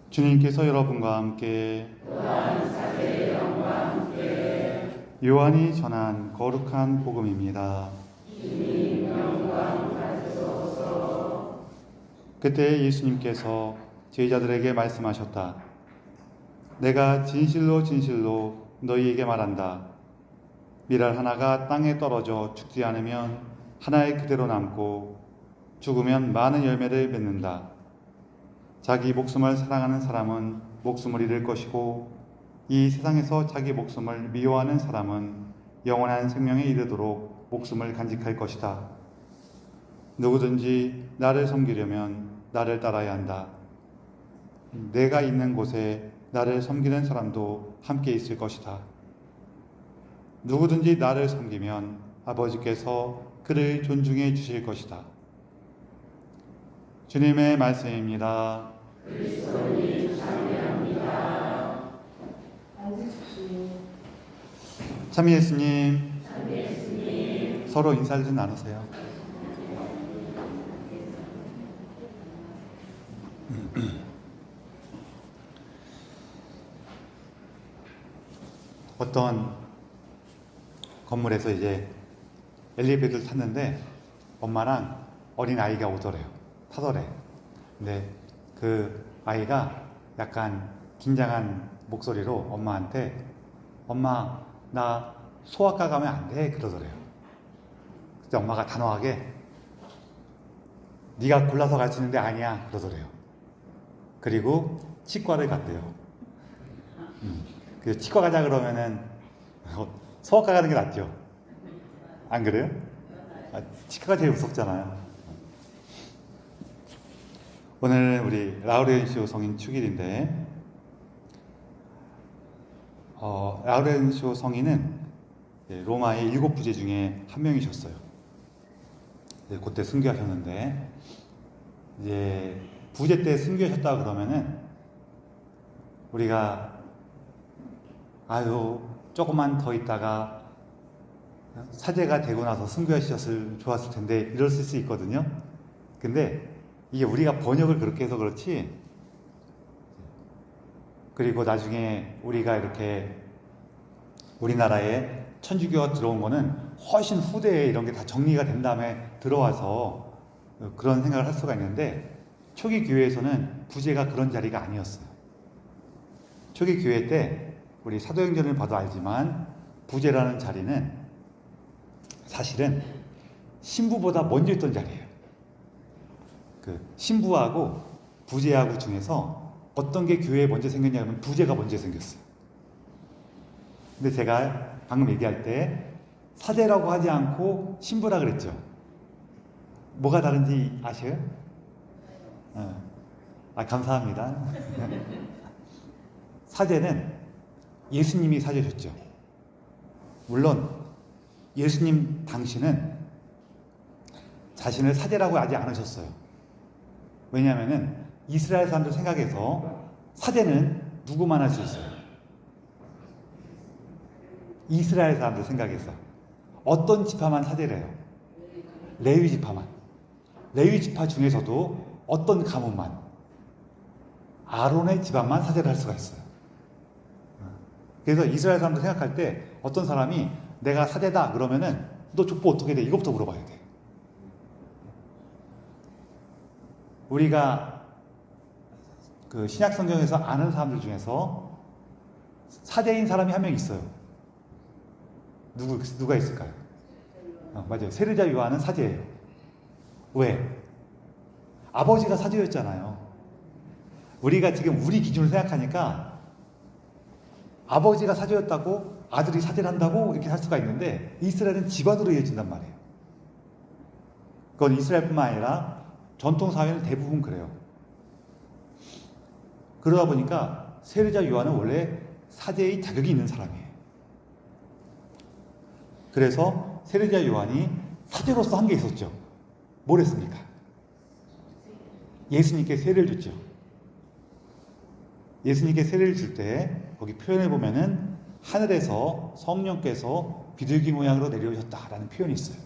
주님께서 여러분과 함께 요한이 전한 거룩한 복음입니다. 그때 예수님께서 제자들에게 말씀하셨다. 내가 진실로 진실로 너희에게 말한다. 밀알 하나가 땅에 떨어져 죽지 않으면 하나에 그대로 남고 죽으면 많은 열매를 맺는다. 자기 목숨을 사랑하는 사람은 목숨을 잃을 것이고 이 세상에서 자기 목숨을 미워하는 사람은 영원한 생명에 이르도록 목숨을 간직할 것이다. 누구든지 나를 섬기려면 나를 따라야 한다. 내가 있는 곳에 나를 섬기는 사람도 함께 있을 것이다. 누구든지 나를 섬기면 아버지께서 그를 존중해 주실 것이다. 주님의 말씀입니다. 그리스도님 찬양합니다. 참 예수님, 서로 인사를 좀 나누세요. 어떤 건물에서 이제 엘리베이터를 탔는데 엄마랑 어린 아이가 오더래요. 타더래. 근데 그 아이가 약간 긴장한 목소리로 엄마한테 엄마 나 소아과 가면 안 돼 그러더래요. 그때 엄마가 단호하게 네가 골라서 갈 수 있는데 아니야 그러더래요. 그리고 치과를 갔대요. 그래서 치과 가자 그러면은 소아과 가는 게 낫죠. 안 그래요? 치과가 제일 무섭잖아요. 오늘 우리 라우렌시오 성인 축일인데 라우렌시오 성인은 로마의 7부제 중에 한 명이셨어요. 그때 순교하셨는데 이제 부제 때 순교하셨다 그러면은 우리가 조금만 더 있다가 사제가 되고 나서 순교하셨을 좋았을 텐데 이럴 수 있거든요. 근데 이게 우리가 번역을 그렇게 해서 그렇지, 그리고 나중에 우리가 이렇게 우리나라에 천주교가 들어온 거는 훨씬 후대에 이런 게 다 정리가 된 다음에 들어와서 그런 생각을 할 수가 있는데 초기 교회에서는 부제가 그런 자리가 아니었어요. 초기 교회 때 우리 사도행전을 봐도 알지만 부제라는 자리는 사실은 신부보다 먼저 있던 자리예요. 그 신부하고 부제하고 중에서 어떤 게 교회에 먼저 생겼냐면 부제가 먼저 생겼어요. 근데 제가 방금 얘기할 때 사제라고 하지 않고 신부라 그랬죠. 뭐가 다른지 아셔요? 감사합니다. 사제는 예수님이 사제셨죠. 물론 예수님 당시는 자신을 사제라고 하지 않으셨어요. 왜냐하면 이스라엘 사람들 생각에서 사제는 누구만 할 수 있어요. 이스라엘 사람들 생각에서 어떤 지파만 사제래요? 레위 지파만. 레위 지파 중에서도 어떤 가문만, 아론의 집안만 사제를 할 수가 있어요. 그래서 이스라엘 사람들 생각할 때 어떤 사람이 내가 사제다 그러면은 너 족보 어떻게 돼? 이것부터 물어봐야 돼. 우리가 그 신약 성경에서 아는 사람들 중에서 사제인 사람이 한 명 있어요. 누가 있을까요? 맞아요. 세르자 요한은 사제예요. 왜? 아버지가 사제였잖아요. 우리가 지금 우리 기준으로 생각하니까 아버지가 사제였다고 아들이 사제를 한다고 이렇게 할 수가 있는데 이스라엘은 집안으로 이어진단 말이에요. 그건 이스라엘뿐만 아니라 전통 사회는 대부분 그래요. 그러다 보니까 세르자 요한은 원래 사제의 자격이 있는 사람이에요. 그래서 세르자 요한이 사제로서 한 게 있었죠. 뭘 했습니까? 예수님께 세례를 줬죠. 예수님께 세례를 줄 때 거기 표현해 보면은 하늘에서 성령께서 비둘기 모양으로 내려오셨다라는 표현이 있어요.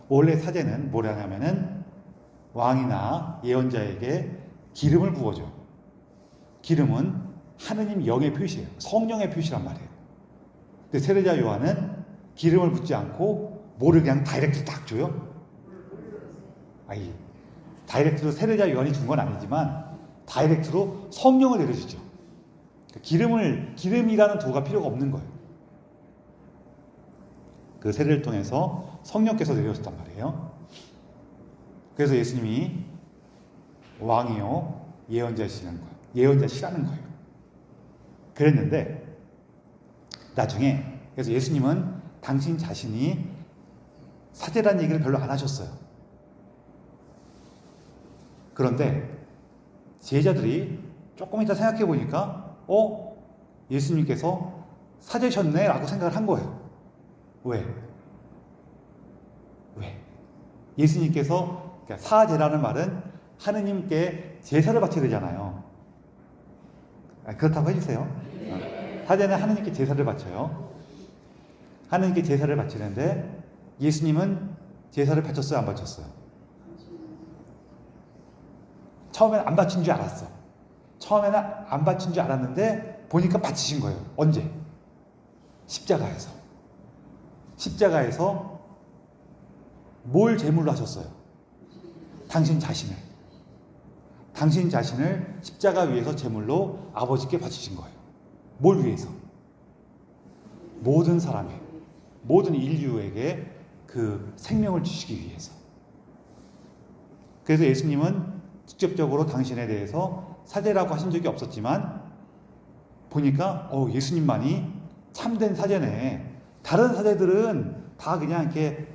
원래 사제는 뭘 하냐면은 왕이나 예언자에게 기름을 부어줘. 기름은 하느님 영의 표시예요. 성령의 표시란 말이에요. 근데 세례자 요한은 기름을 붓지 않고 뭐를 그냥 다이렉트 딱 줘요? 아니, 다이렉트로 세례자 요한이 준 건 아니지만 다이렉트로 성령을 내려주죠. 기름이라는 도가 필요가 없는 거예요. 그 세례를 통해서 성령께서 내려줬단 말이에요. 그래서 예수님이 왕이요 예언자시라는 거예요. 예언자시라는 거예요. 그랬는데 나중에 그래서 예수님은 당신 자신이 사제라는 얘기를 별로 안 하셨어요. 그런데 제자들이 조금 이따 생각해 보니까 예수님께서 사제셨네 라고 생각을 한 거예요. 왜? 예수님께서 그러니까 사제라는 말은 하느님께 제사를 바쳐야 되잖아요. 그렇다고 해주세요. 사제는 하느님께 제사를 바쳐요. 하느님께 제사를 바치는데 예수님은 제사를 바쳤어요? 안 바쳤어요? 처음에는 안 바친 줄 알았어. 처음에는 안 바친 줄 알았는데 보니까 바치신 거예요. 언제? 십자가에서. 십자가에서 뭘 제물로 하셨어요? 당신 자신을 십자가 위에서 제물로 아버지께 바치신 거예요. 뭘 위해서? 모든 사람의, 모든 인류에게 그 생명을 주시기 위해서. 그래서 예수님은 직접적으로 당신에 대해서 사제라고 하신 적이 없었지만 보니까 예수님만이 참된 사제네. 다른 사제들은 다 그냥 이렇게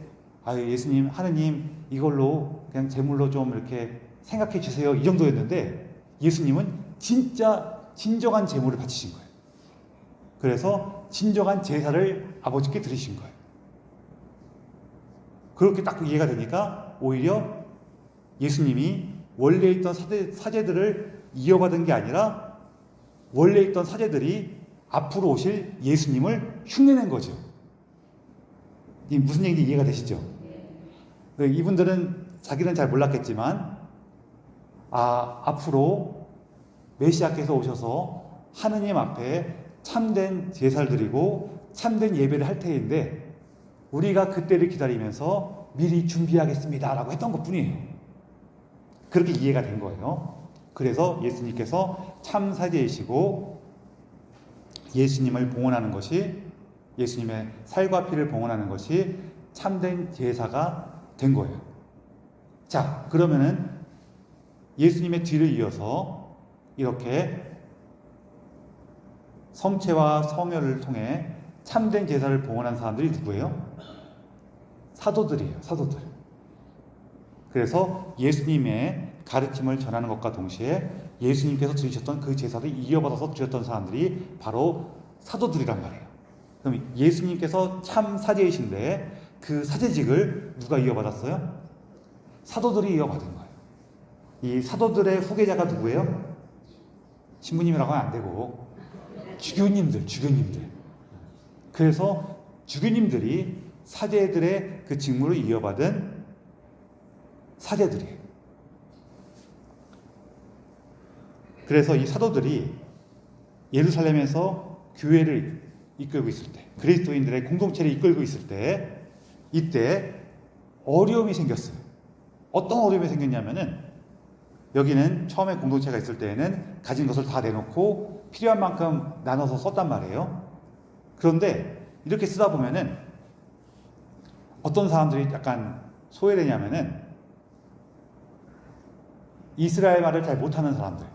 예수님, 하느님 이걸로 그냥 제물로 좀 이렇게 생각해 주세요 이 정도였는데 예수님은 진짜 진정한 제물을 바치신 거예요. 그래서 진정한 제사를 아버지께 드리신 거예요. 그렇게 딱 이해가 되니까 오히려 예수님이 원래 있던 사제들을 이어받은 게 아니라 원래 있던 사제들이 앞으로 오실 예수님을 흉내낸 거죠. 무슨 얘기인지 이해가 되시죠? 이분들은 자기는 잘 몰랐겠지만 앞으로 메시아께서 오셔서 하느님 앞에 참된 제사를 드리고 참된 예배를 할 테인데 우리가 그때를 기다리면서 미리 준비하겠습니다 라고 했던 것 뿐이에요. 그렇게 이해가 된 거예요. 그래서 예수님께서 참 사제이시고 예수님을 봉헌하는 것이, 예수님의 살과 피를 봉헌하는 것이 참된 제사가 된 거예요. 자, 그러면은 예수님의 뒤를 이어서 이렇게 성체와 성혈을 통해 참된 제사를 봉헌한 사람들이 누구예요? 사도들이에요. 사도들. 그래서 예수님의 가르침을 전하는 것과 동시에 예수님께서 드리셨던 그 제사를 이어받아서 드렸던 사람들이 바로 사도들이란 말이에요. 그럼 예수님께서 참 사제이신데 그 사제직을 누가 이어받았어요? 사도들이 이어받은 거예요. 이 사도들의 후계자가 누구예요? 신부님이라고 하면 안 되고 주교님들. 그래서 주교님들이 사제들의 그 직무를 이어받은 사제들이에요. 그래서 이 사도들이 예루살렘에서 교회를 이끌고 있을 때, 그리스도인들의 공동체를 이끌고 있을 때, 이때 어려움이 생겼어요. 어떤 어려움이 생겼냐면은 여기는 처음에 공동체가 있을 때에는 가진 것을 다 내놓고 필요한 만큼 나눠서 썼단 말이에요. 그런데 이렇게 쓰다 보면은 어떤 사람들이 약간 소외되냐면은 이스라엘 말을 잘 못하는 사람들,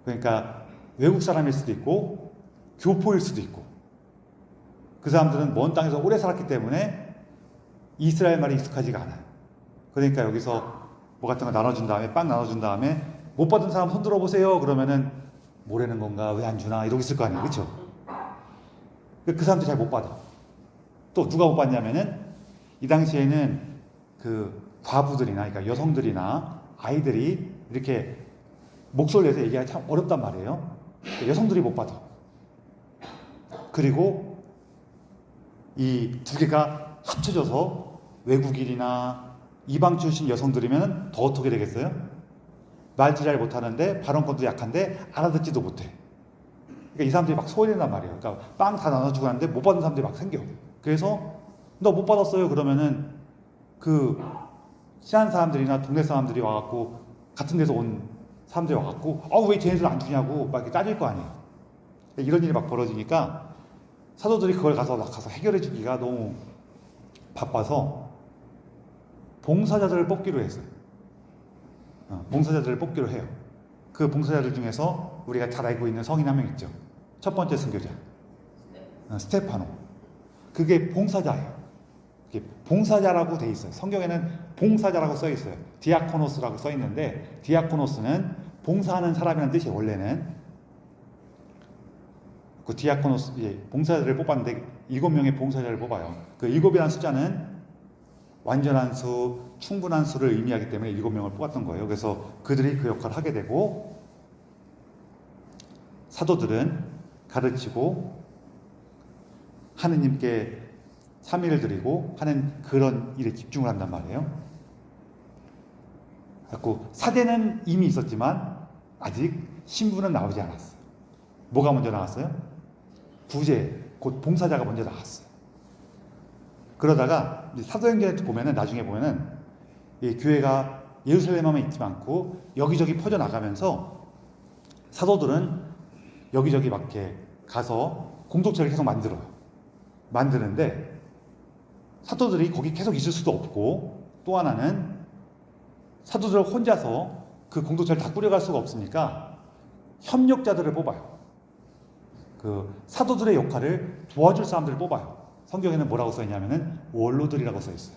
그러니까 외국 사람일 수도 있고 교포일 수도 있고, 그 사람들은 먼 땅에서 오래 살았기 때문에 이스라엘 말이 익숙하지가 않아요. 그러니까 여기서 뭐 같은 거 나눠준 다음에, 빵 나눠준 다음에 못 받은 사람 손 들어보세요 그러면은 뭐라는 건가, 왜 안 주나 이러고 있을 거 아니에요. 그렇죠? 그 사람들이 잘 못 받아. 또 누가 못 받냐면은 이 당시에는 그 과부들이나, 그러니까 여성들이나 아이들이 이렇게 목소리를 내서 얘기하기 참 어렵단 말이에요. 여성들이 못 받아. 그리고 이 두 개가 합쳐져서 외국인이나 이방 출신 여성들이면 더 어떻게 되겠어요? 말도 잘 못하는데 발언권도 약한데 알아듣지도 못해. 그러니까 이 사람들이 막 소외된단 말이에요. 그러니까 빵 다 나눠주고 하는데 못 받은 사람들이 막 생겨. 그래서 너 못 받았어요 그러면은 그 친한 사람들이나 동네 사람들이 와갖고 같은 데서 온 사람들이 와갖고 왜 쟤네들 안 주냐고 막 이렇게 따질 거 아니에요. 이런 일이 막 벌어지니까 사도들이 그걸 가서 해결해 주기가 너무 바빠서 봉사자들을 뽑기로 했어요. 봉사자들을 뽑기로 해요. 그 봉사자들 중에서 우리가 잘 알고 있는 성인 한 명 있죠. 첫 번째 순교자 스테파노. 그게 봉사자예요. 그게 봉사자라고 돼 있어요. 성경에는 봉사자라고 써 있어요. 디아코노스라고 써 있는데 디아코노스는 봉사하는 사람이라는 뜻이에요. 원래는 그 디아코노스 봉사자들을 뽑았는데 7명의 봉사자를 뽑아요. 그 7이라는 숫자는 완전한 수, 충분한 수를 의미하기 때문에 7명을 뽑았던 거예요. 그래서 그들이 그 역할을 하게 되고 사도들은 가르치고 하느님께 참여를 드리고 하는 그런 일에 집중을 한단 말이에요. 그래서 사제는 이미 있었지만 아직 신부는 나오지 않았어요. 뭐가 먼저 나왔어요? 부제, 곧 봉사자가 먼저 나왔어요. 그러다가 사도행전에 보면은 나중에 보면은 이 교회가 예루살렘에만 있지 않고 여기저기 퍼져 나가면서 사도들은 여기저기 막 이렇게 가서 공동체를 계속 만드는데 사도들이 거기 계속 있을 수도 없고 또 하나는 사도들 혼자서 그 공동체를 다 꾸려갈 수가 없으니까 협력자들을 뽑아요. 그 사도들의 역할을 도와줄 사람들을 뽑아요. 성경에는 뭐라고 써 있냐면은 원로들이라고 써 있어요.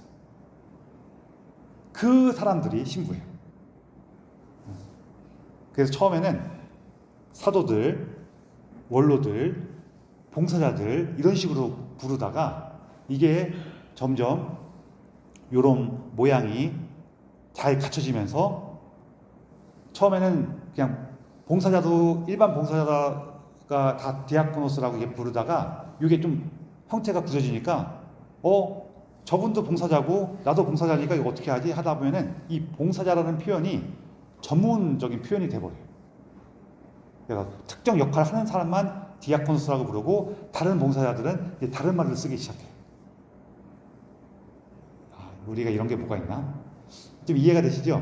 그 사람들이 신부예요. 그래서 처음에는 사도들, 원로들, 봉사자들 이런 식으로 부르다가 이게 점점 요런 모양이 잘 갖춰지면서 처음에는 그냥 봉사자도 일반 봉사자가 다 디아코노스라고 이렇게 부르다가 이게 좀 형태가 굳어지니까 저분도 봉사자고 나도 봉사자니까 이거 어떻게 하지 하다 보면은 이 봉사자라는 표현이 전문적인 표현이 돼버려요. 그래서 특정 역할을 하는 사람만 디아코노스라고 부르고 다른 봉사자들은 이제 다른 말을 쓰기 시작해요. 우리가 이런 게 뭐가 있나? 좀 이해가 되시죠?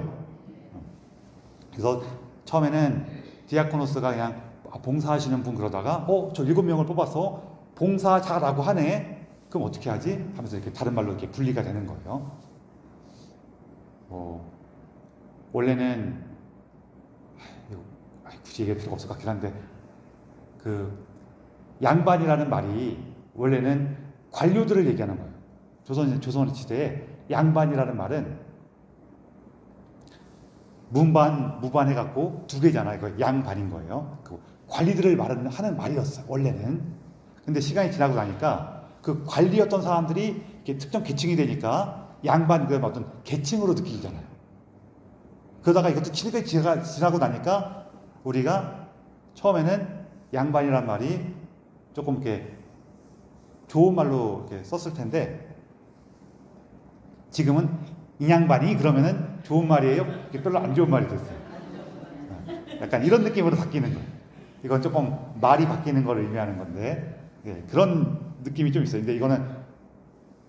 그래서 처음에는 디아코노스가 그냥 봉사하시는 분 그러다가 저 7명을 뽑아서 봉사자라고 하네. 그럼 어떻게 하지? 하면서 이렇게 다른 말로 이렇게 분리가 되는 거예요. 원래는 굳이 얘기할 필요가 없을 것 같긴 한데 그 양반이라는 말이 원래는 관료들을 얘기하는 거예요. 조선 시대에 양반이라는 말은 문반, 무반 해갖고 두 개잖아요. 그 양반인 거예요. 그 관리들을 하는 말이었어요. 원래는. 근데 시간이 지나고 나니까 그 관리였던 사람들이 이렇게 특정 계층이 되니까 양반 그 어떤 계층으로 느끼잖아요. 그러다가 이것도 시간이 지나고 나니까 우리가 처음에는 양반이란 말이 조금 이렇게 좋은 말로 이렇게 썼을 텐데 지금은 이 양반이 그러면은 좋은 말이에요? 별로 안 좋은 말이 됐어요. 약간 이런 느낌으로 바뀌는 거예요. 이건 조금 말이 바뀌는 걸 의미하는 건데 그런 느낌이 좀 있어요. 근데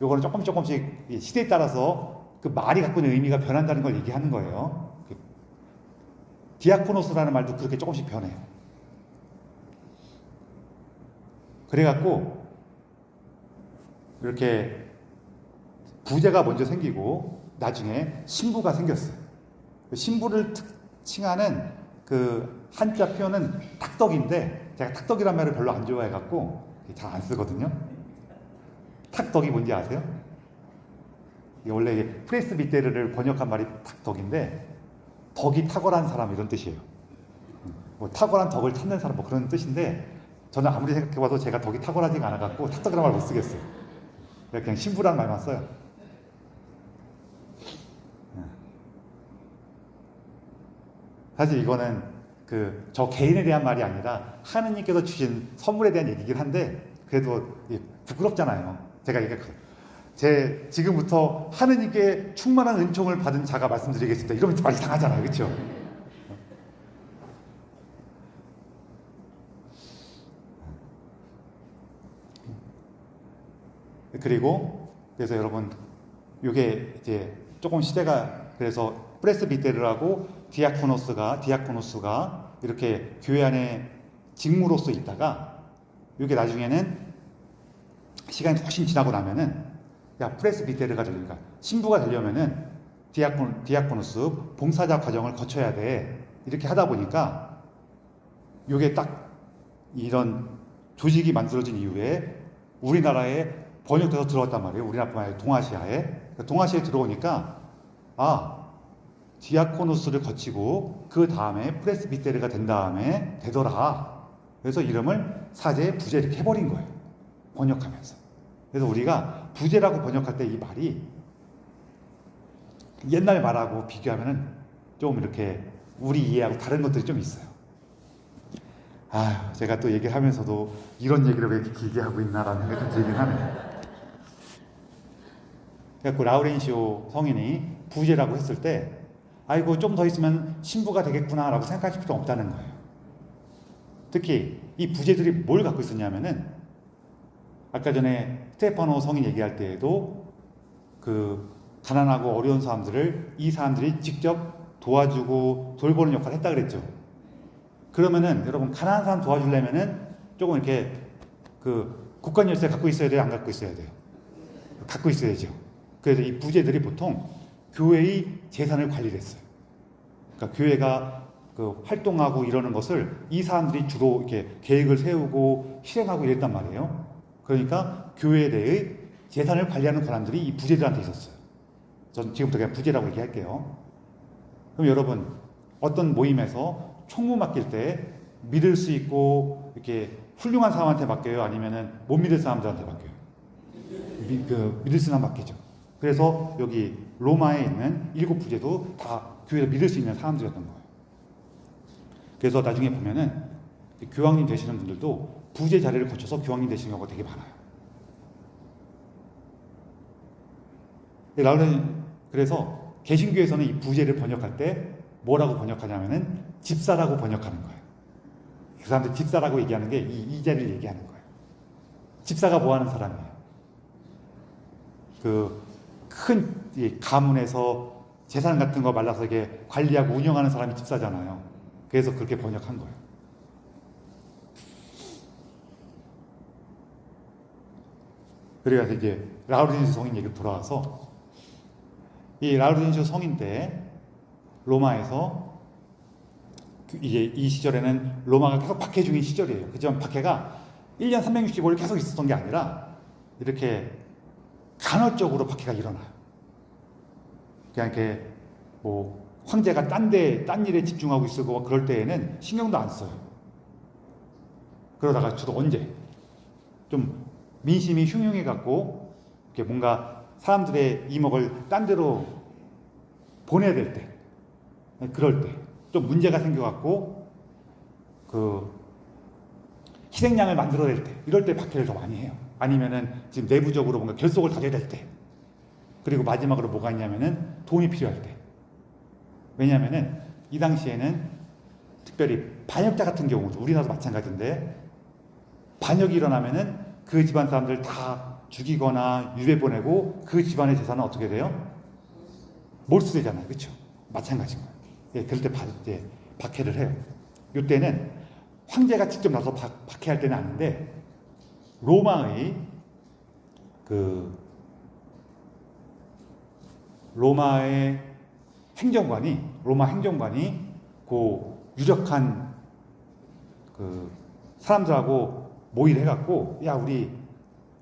요거는 조금씩 시대에 따라서 그 말이 갖고 있는 의미가 변한다는 걸 얘기하는 거예요. 디아코노스라는 말도 그렇게 조금씩 변해요. 그래갖고 이렇게 부제가 먼저 생기고 나중에 신부가 생겼어요. 신부를 칭하는 그 한자 표현은 탁덕인데 제가 탁덕이란 말을 별로 안 좋아해갖고 잘 안 쓰거든요. 탁덕이 뭔지 아세요? 이게 원래 프레스비테르를 번역한 말이 탁덕인데 덕이 탁월한 사람 이런 뜻이에요. 뭐 탁월한 덕을 찾는 사람 뭐 그런 뜻인데 저는 아무리 생각해봐도 제가 덕이 탁월하지가 않아갖고 탁덕이라는 말 못 쓰겠어요. 그냥 신부라는 말만 써요. 사실 이거는 저 개인에 대한 말이 아니라 하느님께서 주신 선물에 대한 얘기긴 한데 그래도 부끄럽잖아요. 제가 지금부터 하느님께 충만한 은총을 받은 자가 말씀드리겠습니다. 이러면 좀 많이 상하잖아요. 그렇죠? 그리고 그래서 여러분 요게 이제 조금 시대가 그래서 프레스비테르라고 디아코노스가 이렇게 교회 안에 직무로서 있다가 요게 나중에는 시간이 훨씬 지나고 나면은 야 프레스비테르가 되니까 신부가 되려면은 디아코노스 봉사자 과정을 거쳐야 돼. 이렇게 하다 보니까 요게 딱 이런 조직이 만들어진 이후에 우리나라에 번역돼서 들어왔단 말이에요. 우리나라뿐만 아니라 동아시아에 들어오니까 디아코노스를 거치고 그 다음에 프레스비테르가 된 다음에 되더라. 그래서 이름을 사제 부제 이렇게 해버린 거예요. 번역하면서. 그래서 우리가 부제라고 번역할 때 이 말이 옛날 말하고 비교하면은 좀 이렇게 우리 이해하고 다른 것들이 좀 있어요. 제가 또 얘기를 하면서도 이런 얘기를 왜 이렇게 길게 하고 있나라는 생각이 좀 들긴 하네요. 그래갖고 라우렌시오 성인이 부제라고 했을 때 아이고 좀 더 있으면 신부가 되겠구나라고 생각하실 필요 없다는 거예요. 특히 이 부제들이 뭘 갖고 있었냐면은 아까 전에 스테파노 성인 얘기할 때에도 그 가난하고 어려운 사람들을 이 사람들이 직접 도와주고 돌보는 역할을 했다 그랬죠. 그러면은 여러분 가난한 사람 도와주려면은 조금 이렇게 그 국가 열쇠 갖고 있어야 돼요, 안 갖고 있어야 돼요? 갖고 있어야죠. 그래서 이 부제들이 보통 교회의 재산을 관리를 했어요. 그러니까 교회가 그 활동하고 이러는 것을 이 사람들이 주로 이렇게 계획을 세우고 실행하고 이랬단 말이에요. 그러니까 교회에 대해 재산을 관리하는 권한들이 이 부제들한테 있었어요. 전 지금부터 그냥 부제라고 얘기할게요. 그럼 여러분 어떤 모임에서 총무 맡길 때 믿을 수 있고 이렇게 훌륭한 사람한테 맡겨요? 아니면은 못 믿을 사람들한테 맡겨요? 믿을 사람 맡기죠. 그래서 여기 로마에 있는 7 부제도 다 교회를 믿을 수 있는 사람들이었던 거예요. 그래서 나중에 보면은 교황님 되시는 분들도 부제 자리를 거쳐서 교황님 되시는 경우가 되게 많아요. 그래서 개신교에서는 이 부제를 번역할 때 뭐라고 번역하냐면은 집사라고 번역하는 거예요. 그 사람들 집사라고 얘기하는 게 이 자리를 얘기하는 거예요. 집사가 뭐 하는 사람이에요? 그 큰 가문에서 재산 같은 거 말라서 이게 관리하고 운영하는 사람이 집사잖아요. 그래서 그렇게 번역한 거예요. 그래서 이제 라우렌시오 성인 얘기로 돌아와서 이 라우렌시오 성인 때 로마에서 이제 이 시절에는 로마가 계속 박해 중인 시절이에요. 그지만 박해가 1년 365일 계속 있었던 게 아니라 이렇게 간헐적으로 박해가 일어나요. 그냥 이렇게 뭐 황제가 딴 일에 집중하고 있고 그럴 때에는 신경도 안 써요. 그러다가 주로 언제 좀 민심이 흉흉해 갖고 이렇게 뭔가 사람들의 이목을 딴 데로 보내야 될 때, 그럴 때 좀 문제가 생겨갖고 그 희생양을 만들어낼 때, 이럴 때 박해를 더 많이 해요. 아니면은 지금 내부적으로 뭔가 결속을 다져야 될 때, 그리고 마지막으로 뭐가 있냐면은 돈이 필요할 때. 왜냐면은 이 당시에는 특별히 반역자 같은 경우도 우리나라도 마찬가지인데 반역이 일어나면은 그 집안 사람들 다 죽이거나 유배 보내고 그 집안의 재산은 어떻게 돼요? 몰수되잖아요. 그렇죠? 마찬가지인 거예요. 그럴 때 박해를 해요. 이때는 황제가 직접 나서 박해할 때는 아닌데 로마의 로마 행정관이 그 유력한 그 사람들하고 모의를 해갖고 야 우리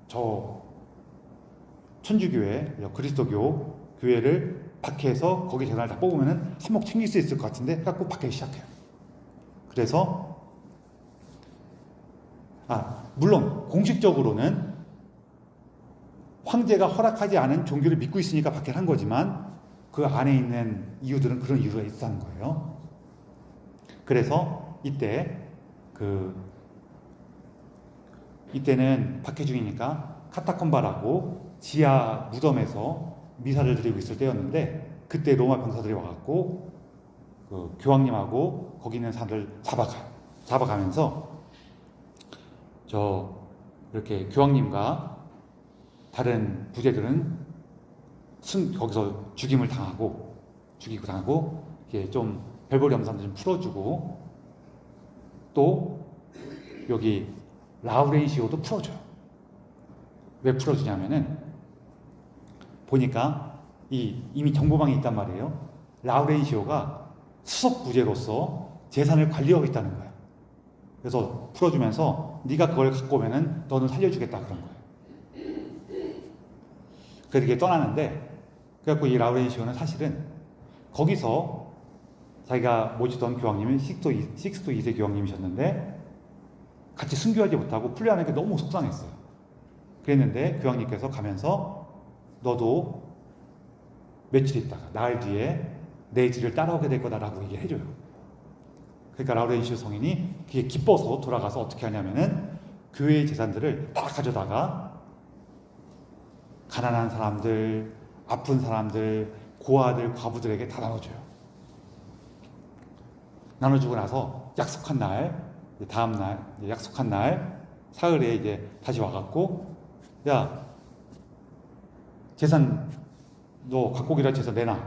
저 천주교회 그리스도교 교회를 박해해서 거기 재산을 다 뽑으면은 한몫 챙길 수 있을 것 같은데 해갖고 박해를 시작해요. 그래서 물론 공식적으로는 황제가 허락하지 않은 종교를 믿고 있으니까 박해를 한 거지만 그 안에 있는 이유들은 그런 이유가 있다는 거예요. 그래서 이때는 박해 중이니까 카타콤바라고 지하 무덤에서 미사를 드리고 있을 때였는데 그때 로마 병사들이 와갖고 그 교황님하고 거기 있는 사람들 잡아가면서 이렇게 교황님과 다른 부제들은 거기서 죽이고 당하고 이게 좀 별볼이 없는 사람들 좀 풀어주고, 또 여기 라우렌시오도 풀어줘요. 왜 풀어주냐면은 보니까 이미 정보망이 있단 말이에요. 라우렌시오가 수석 부제로서 재산을 관리하고 있다는 거야. 그래서 풀어주면서 네가 그걸 갖고 오면은 너는 살려주겠다 그런 거예요. 그렇게 떠나는데, 그래갖고 이 라우렌시오는 사실은 거기서 자기가 모시던 교황님은 식스토 2세 교황님이셨는데 같이 순교하지 못하고 풀려나는 게 너무 속상했어요. 그랬는데 교황님께서 가면서 너도 며칠 있다가 나흘 뒤에 내 길을 따라오게 될 거다라고 얘기를 해줘요. 그러니까 라우렌시오 성인이 그게 기뻐서 돌아가서 어떻게 하냐면은 교회의 재산들을 다 가져다가 가난한 사람들, 아픈 사람들, 고아들, 과부들에게 다 나눠줘요. 나눠주고 나서 약속한 날, 약속한 날 사흘에 이제 다시 와갖고, 야, 재산 너 갖고 오기로 해서 내놔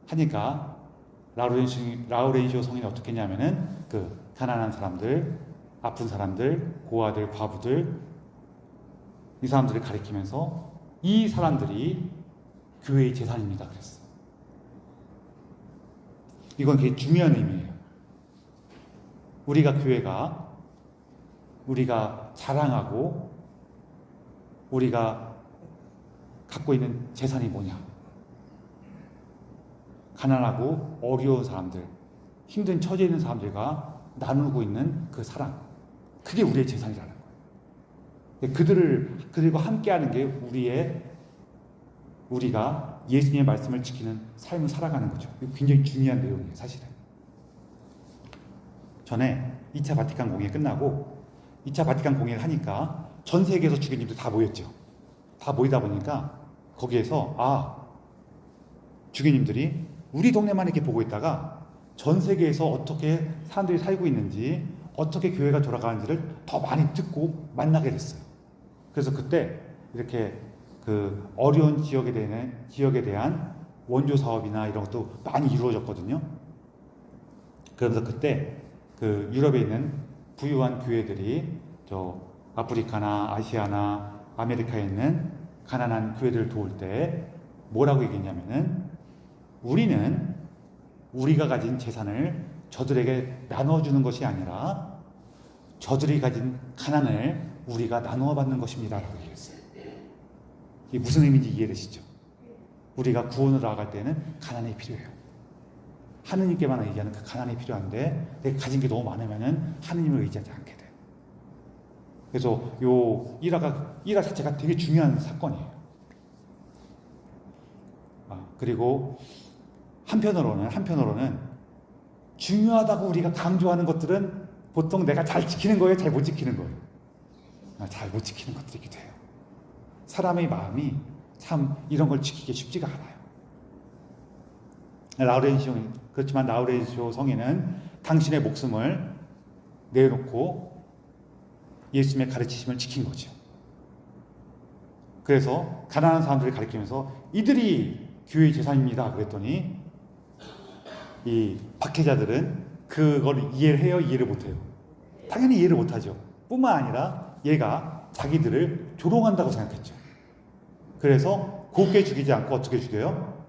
하니까 라우렌시오 성인이 어떻게 했냐면은 그 가난한 사람들, 아픈 사람들, 고아들, 과부들, 이 사람들을 가리키면서 이 사람들이 교회의 재산입니다 그랬어. 이건 되게 중요한 의미예요. 우리가 자랑하고 우리가 갖고 있는 재산이 뭐냐? 가난하고 어려운 사람들, 힘든 처지에 있는 사람들과 나누고 있는 그 사랑, 그게 우리의 재산이라는 거예요. 그들과 함께하는 게 우리가 예수님의 말씀을 지키는 삶을 살아가는 거죠. 이거 굉장히 중요한 내용이에요, 사실은. 전에 2차 바티칸 공회 끝나고 2차 바티칸 공회를 하니까 전 세계에서 주교님들 다 모였죠. 다 모이다 보니까 거기에서 주교님들이 우리 동네만 이렇게 보고 있다가 전 세계에서 어떻게 사람들이 살고 있는지, 어떻게 교회가 돌아가는지를 더 많이 듣고 만나게 됐어요. 그래서 그때 이렇게 그 어려운 지역에 대한 원조 사업이나 이런 것도 많이 이루어졌거든요. 그래서 그때 그 유럽에 있는 부유한 교회들이 저 아프리카나 아시아나 아메리카에 있는 가난한 교회들을 도울 때 뭐라고 얘기했냐면은, 우리는 우리가 가진 재산을 저들에게 나눠주는 것이 아니라 저들이 가진 가난을 우리가 나누어 받는 것입니다 라고 얘기했어요. 이게 무슨 의미인지 이해되시죠? 우리가 구원을 나아갈 때는 가난이 필요해요. 하느님께만 의지하는 그 가난이 필요한데 내가 가진 게 너무 많으면 하느님을 의지하지 않게 돼. 그래서 요 일화 자체가 되게 중요한 사건이에요. 그리고 한편으로는 중요하다고 우리가 강조하는 것들은 보통 내가 잘 지키는 거예요, 잘 못 지키는 거예요? 잘 못 지키는 것들이기도 해요. 사람의 마음이 참 이런 걸 지키기 쉽지가 않아요. 그렇지만 라우렌시오 성인은 당신의 목숨을 내놓고 예수님의 가르치심을 지킨 거죠. 그래서 가난한 사람들을 가리키면서 이들이 교회의 재산입니다 그랬더니 이 박해자들은 그걸 이해를 해요, 이해를 못해요? 당연히 이해를 못하죠. 뿐만 아니라 얘가 자기들을 조롱한다고 생각했죠. 그래서 곱게 죽이지 않고 어떻게 죽여요?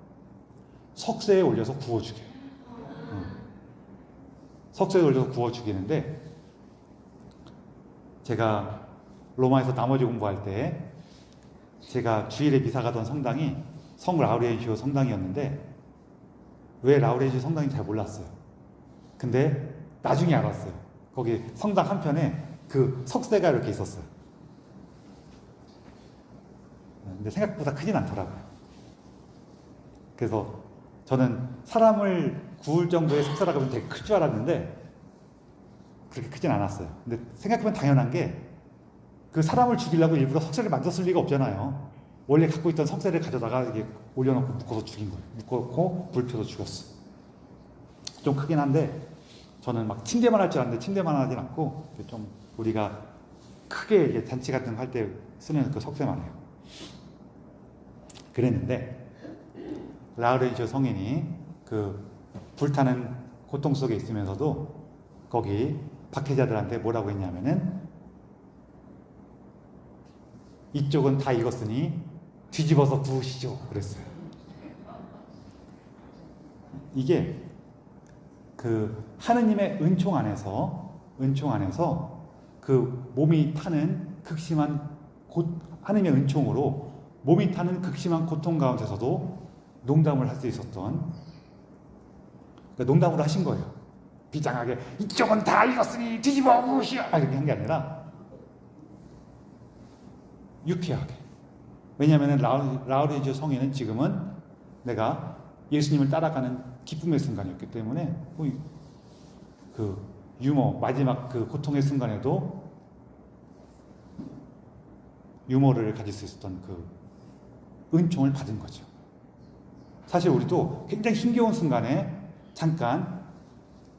석쇠에 올려서 구워 죽여요. 석쇠에 올려서 구워 죽이는데, 제가 로마에서 나머지 공부할 때 제가 주일에 미사 가던 성당이 성 라우렌시오 성당이었는데, 왜 라우렌시오 성당인지 잘 몰랐어요. 근데 나중에 알았어요. 거기 성당 한편에 그 석쇠가 이렇게 있었어요. 근데 생각보다 크진 않더라고요. 그래서 저는 사람을 구울 정도의 석쇠라고 하면 되게 클 줄 알았는데 그렇게 크진 않았어요. 근데 생각해보면 당연한 게, 그 사람을 죽이려고 일부러 석쇠를 만들었을 리가 없잖아요. 원래 갖고 있던 석쇠를 가져다가 이게 올려놓고 묶어서 죽인 거예요. 묶어놓고 불 펴서 죽였어. 좀 크긴 한데 저는 막 침대만 할 줄 알았는데 침대만 하진 않고 좀 우리가 크게 잔치 같은 거 할 때 쓰는 그 석쇠만 해요. 그랬는데 라우렌시오 성인이 그 불타는 고통 속에 있으면서도 거기 박해자들한테 뭐라고 했냐면은 이쪽은 다 익었으니 뒤집어서 구우시죠 그랬어요. 이게 그 하느님의 은총 안에서 그 몸이 타는 극심한 하느님의 은총으로 몸이 타는 극심한 고통 가운데서도 농담을 할 수 있었던, 그러니까 농담으로 하신 거예요. 비장하게 이쪽은 다 익었으니 뒤집어 구우시오 이렇게 한 게 아니라 유쾌하게. 왜냐하면 라우렌시오 성인은 지금은 내가 예수님을 따라가는 기쁨의 순간이었기 때문에 그 유머, 마지막 그 고통의 순간에도 유머를 가질 수 있었던 그 은총을 받은 거죠. 사실 우리도 굉장히 힘겨운 순간에 잠깐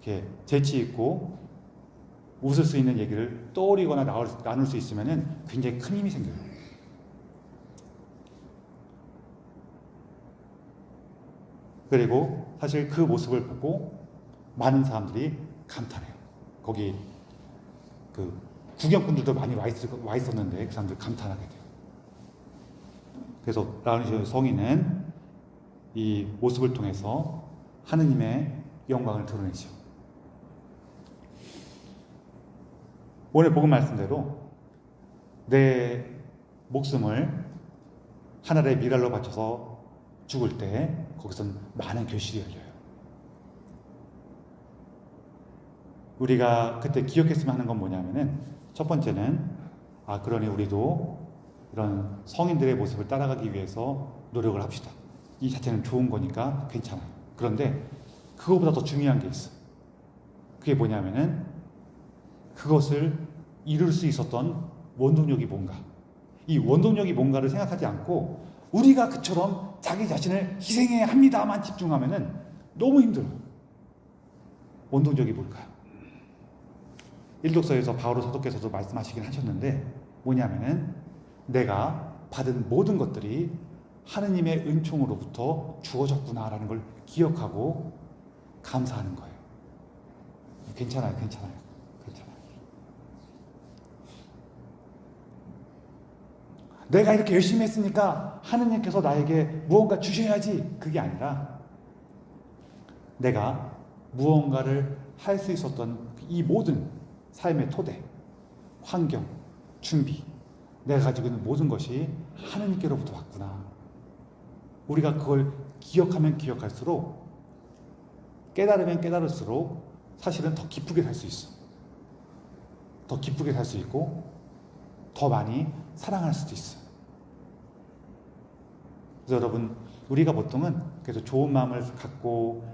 이렇게 재치 있고 웃을 수 있는 얘기를 떠올리거나 나눌 수 있으면 굉장히 큰 힘이 생겨요. 그리고 사실 그 모습을 보고 많은 사람들이 감탄해요. 거기 그 구경꾼들도 많이 와 있었는데 그 사람들 감탄하게 돼요. 그래서 라우렌시오 성인은 이 모습을 통해서 하느님의 영광을 드러내죠. 오늘 복음 말씀대로 내 목숨을 하늘의 미랄로 바쳐서 죽을 때 거기선 많은 결실이 열려요. 우리가 그때 기억했으면 하는 건 뭐냐면은 첫 번째는 그러니 우리도 이런 성인들의 모습을 따라가기 위해서 노력을 합시다. 이 자체는 좋은 거니까 괜찮아요. 그런데 그거보다 더 중요한 게 있어. 그게 뭐냐면은 그것을 이룰 수 있었던 원동력이 뭔가. 이 원동력이 뭔가를 생각하지 않고 우리가 그처럼 자기 자신을 희생해야 합니다만 집중하면은 너무 힘들어요. 원동력이 뭘까요? 일독서에서 바오로 사도께서도 말씀하시긴 하셨는데 뭐냐면은 내가 받은 모든 것들이 하느님의 은총으로부터 주어졌구나라는 걸 기억하고 감사하는 거예요. 괜찮아요. 내가 이렇게 열심히 했으니까 하느님께서 나에게 무언가 주셔야지. 그게 아니라 내가 무언가를 할 수 있었던 이 모든 삶의 토대, 환경, 준비, 내가 가지고 있는 모든 것이 하느님께로부터 왔구나. 우리가 그걸 기억하면 기억할수록, 깨달으면 깨달을수록 사실은 더 기쁘게 살 수 있어. 더 기쁘게 살 수 있고 더 많이 사랑할 수도 있어. 그래서 여러분, 우리가 보통은 그래서 좋은 마음을 갖고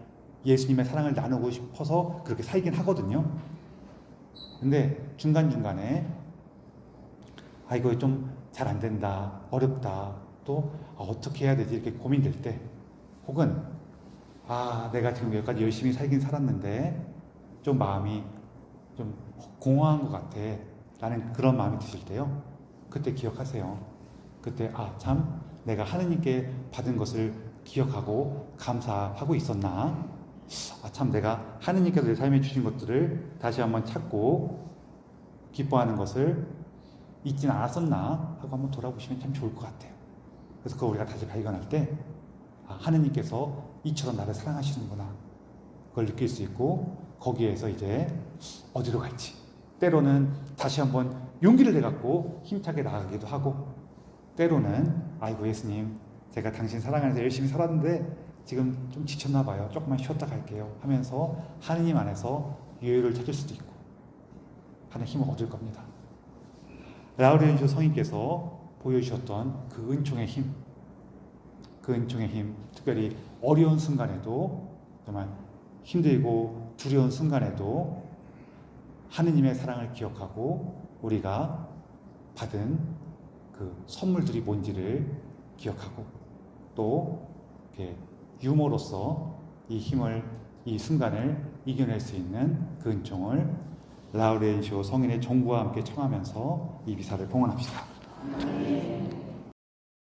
예수님의 사랑을 나누고 싶어서 그렇게 살긴 하거든요. 근데 중간중간에 이거 좀 잘 안 된다, 어렵다, 또 어떻게 해야 되지 이렇게 고민될 때, 혹은 내가 지금 여기까지 열심히 살긴 살았는데 좀 마음이 좀 공허한 것 같아 라는 그런 마음이 드실 때요, 그때 기억하세요. 그때 참 내가 하느님께 받은 것을 기억하고 감사하고 있었나, 참 내가 하느님께서 내 삶에 주신 것들을 다시 한번 찾고 기뻐하는 것을 잊진 않았었나 하고 한번 돌아보시면 참 좋을 것 같아요. 그래서 그걸 우리가 다시 발견할 때 하느님께서 이처럼 나를 사랑하시는구나, 그걸 느낄 수 있고 거기에서 이제 어디로 갈지, 때로는 다시 한번 용기를 내갖고 힘차게 나가기도 하고, 때로는 아이고 예수님, 제가 당신 사랑하면서 열심히 살았는데 지금 좀 지쳤나 봐요, 조금만 쉬었다 갈게요 하면서 하느님 안에서 유효를 찾을 수도 있고 하는 힘을 얻을 겁니다. 라우렌시오 성인께서 보여주셨던 그 은총의 힘, 특별히 어려운 순간에도, 정말 힘들고 두려운 순간에도 하느님의 사랑을 기억하고 우리가 받은 그 선물들이 뭔지를 기억하고, 또 이렇게 유머로서 이 힘을, 이 순간을 이겨낼 수 있는 그 은총을 라우렌시오 성인의 종구와 함께 청하면서 이 미사를 봉헌합시다.